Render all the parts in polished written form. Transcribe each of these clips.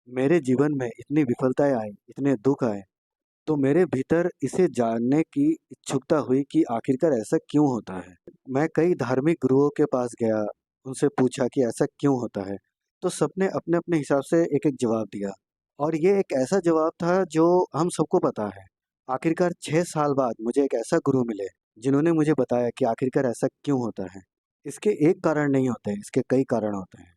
मेरे जीवन में इतनी विफलताएँ आई, इतने दुःख आए, तो मेरे भीतर इसे जानने की इच्छुकता हुई कि आखिरकार ऐसा क्यों होता है? मैं कई धार्मिक गुरुओं के पास गया, उनसे पूछा कि ऐसा क्यों होता है? तो सबने अपने-अपने हिसाब से एक-एक जवाब दिया और ये एक ऐसा जवाब था जो हम सबको पता है। आखिरकार 6 साल बाद मुझे एक ऐसा गुरु मिले, जिन्होंने मुझे बताया कि आखिरकार ऐसा क्यों होता है? इसके एक कारण नहीं होते हैं, इसके कई कारण होते हैं।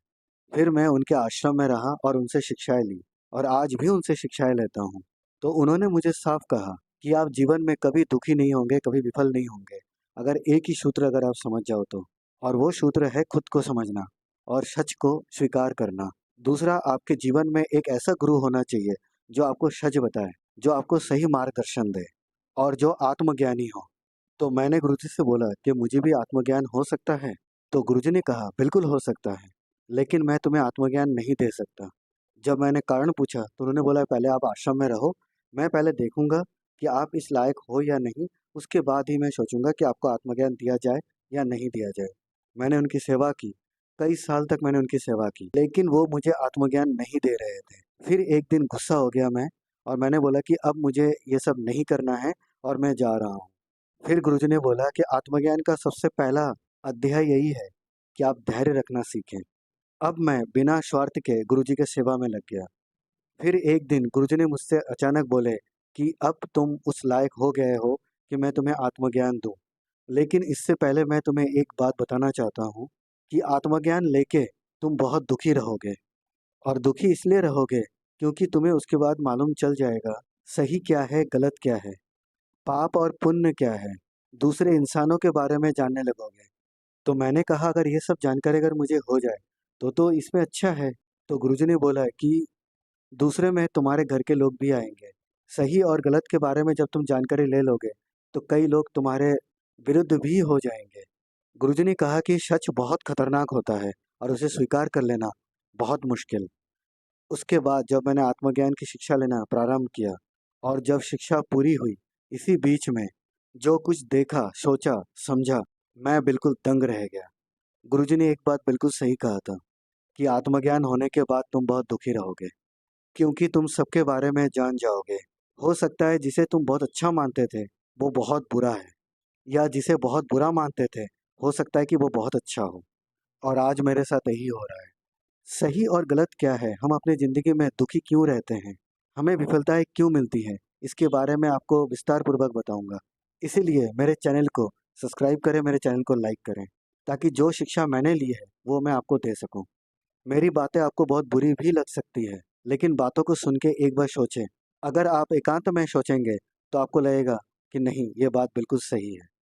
फिर मैं उनके आश्रम में रहा और उनसे शिक्षाएँ ली और आज भी उनसे शिक्षाएँ लेता हूँ। तो उन्होंने मुझे साफ कहा कि आप जीवन में कभी दुखी नहीं होंगे, कभी विफल नहीं होंगे, अगर एक ही सूत्र अगर आप समझ जाओ तो। और वो सूत्र है खुद को समझना और सच को स्वीकार करना। दूसरा, आपके जीवन में एक ऐसा गुरु होना चाहिए जो आपको सच बताए, जो आपको सही मार्गदर्शन दे और जो आत्मज्ञानी हो। तो मैंने गुरुजी से बोला कि मुझे भी आत्मज्ञान हो सकता है? तो गुरुजी ने कहा, बिल्कुल हो सकता है, लेकिन मैं तुम्हें आत्मज्ञान नहीं दे सकता। जब मैंने कारण पूछा तो उन्होंने बोला पहले आप आश्रम में रहो, मैं पहले देखूँगा कि आप इस लायक हो या नहीं, उसके बाद ही मैं सोचूँगा कि आपको आत्मज्ञान दिया जाए या नहीं दिया जाए। मैंने उनकी सेवा की, कई साल तक मैंने उनकी सेवा की, लेकिन वो मुझे आत्मज्ञान नहीं दे रहे थे। फिर एक दिन गुस्सा हो गया मैं और मैंने बोला कि अब मुझे ये सब नहीं करना है और मैं जा रहा हूँ। फिर गुरुजी ने बोला कि आत्मज्ञान का सबसे पहला अध्याय यही है कि आप धैर्य रखना सीखें। अब मैं बिना स्वार्थ के गुरुजी के सेवा में लग गया। फिर एक दिन गुरुजी ने मुझसे अचानक बोले कि अब तुम उस लायक हो गए हो कि मैं तुम्हें आत्मज्ञान दूँ। लेकिन इससे पहले मैं तुम्हें एक बात बताना चाहता हूँ कि आत्मज्ञान लेके तुम बहुत दुखी रहोगे और दुखी इसलिए रहोगे क्योंकि तुम्हें उसके बाद मालूम चल जाएगा सही क्या है, गलत क्या है, पाप और पुण्य क्या है, दूसरे इंसानों के बारे में जानने लगोगे। तो मैंने कहा अगर ये सब जानकारी अगर मुझे हो जाए तो इसमें अच्छा है। तो गुरुजी ने बोला कि दूसरे में तुम्हारे घर के लोग भी आएँगे। सही और गलत के बारे में जब तुम जानकारी ले लोगे, तो कई लोग तुम्हारे विरुद्ध भी हो जाएँगे। गुरुजी ने कहा कि सच बहुत खतरनाक होता है और उसे स्वीकार कर लेना बहुत मुश्किल। उसके बाद जब मैंने आत्मज्ञान की शिक्षा लेना प्रारंभ किया और जब शिक्षा पूरी हुई, इसी बीच में जो कुछ देखा, सोचा, समझा, मैं बिल्कुल दंग रह गया। गुरुजी ने एक बात बिल्कुल सही कहा था कि आत्मज्ञान होने के बाद तुम बहुत दुखी रहोगे, क्योंकि तुम सबके बारे में जान जाओगे। हो सकता है जिसे तुम बहुत अच्छा मानते थे, वो बहुत बुरा है या जिसे बहुत बुरा मानते थे, हो सकता है कि वो बहुत अच्छा हो और आज मेरे साथ यही हो रहा है। सही और गलत क्या है? हम अपनी ज़िंदगी में दुखी क्यों रहते हैं? हमें विफलताएँ क्यों मिलती हैं? इसके बारे में आपको विस्तार पूर्वक बताऊँगा। इसीलिए मेरे चैनल को सब्सक्राइब करें, मेरे चैनल को लाइक करें, ताकि जो शिक्षा मैंने ली है, वो मैं आपको दे सकूँ। मेरी बातें आपको बहुत बुरी भी लग सकती है, लेकिन बातों को सुन के एक बार सोचें। अगर आप एकांत में सोचेंगे, तो आपको लगेगा कि नहीं, ये बात बिल्कुल सही है।